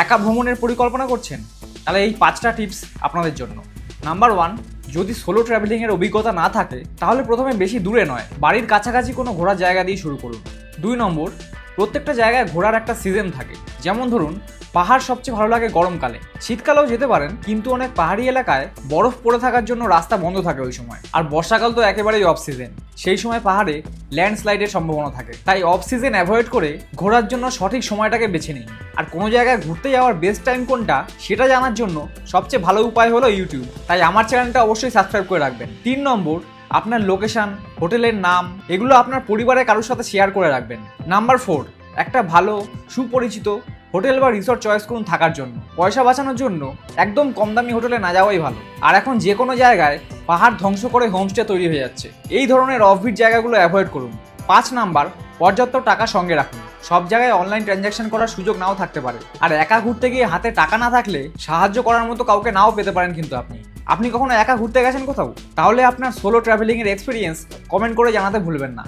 একা ভ্রমণের পরিকল্পনা করছেন, তাহলে এই 5টা টিপস আপনাদের জন্য। নাম্বার 1, যদি সোলো ট্রাভেলিংয়ের অভিজ্ঞতা না থাকে তাহলে প্রথমে বেশি দূরে নয়, বাড়ির কাছাকাছি কোনো ঘোরার জায়গা দিয়ে শুরু করুন। 2 নম্বর, প্রত্যেকটা জায়গায় ঘোরার একটা সিজন থাকে। যেমন ধরুন, পাহাড় সবচেয়ে ভালো লাগে গরমকালে, শীতকালেও যেতে পারেন, কিন্তু অনেক পাহাড়ি এলাকায় বরফ পড়ে থাকার জন্য রাস্তা বন্ধ থাকে ওই সময়। আর বর্ষাকাল তো একেবারেই অফ সিজন, সেই সময় পাহাড়ে ল্যান্ডস্লাইডের সম্ভাবনা থাকে। তাই অফ সিজন অ্যাভয়েড করে ঘোরার জন্য সঠিক সময়টাকে বেছে নিন। আর কোনো জায়গায় ঘুরতে যাওয়ার বেস্ট টাইম কোনটা সেটা জানার জন্য সবচেয়ে ভালো উপায় হলো ইউটিউব। তাই আমার চ্যানেলটা অবশ্যই সাবস্ক্রাইব করে রাখবেন। 3 নম্বর, আপনার লোকেশন, হোটেলের নাম এগুলো আপনার পরিবারের কারোর সাথে শেয়ার করে রাখবেন। নাম্বার 4, একটা ভালো সুপরিচিত হোটেল বা রিসর্ট চয়েস করুন থাকার জন্য। পয়সা বাঁচানোর জন্য একদম কম দামি হোটেলে না যাওয়াই ভালো। আর এখন যে কোনো জায়গায় পাহাড় ধ্বংস করে হোমস্টে তৈরি হয়ে যাচ্ছে, এই ধরনের অফবিট জায়গাগুলো অ্যাভয়েড করুন। 5 নাম্বার, পর্যাপ্ত টাকা সঙ্গে রাখুন। সব জায়গায় অনলাইন ট্রানজ্যাকশন করার সুযোগ নাও থাকতে পারে, আর একা ঘুরতে গিয়ে হাতে টাকা না থাকলে সাহায্য করার মতো কাউকে নাও পেতে পারেন। কিন্তু আপনি কখনো একা ঘুরতে গেছেন কোথাও? তাহলে আপনার সোলো ট্রাভেলিংয়ের এক্সপিরিয়েন্স কমেন্ট করে জানাতে ভুলবেন না।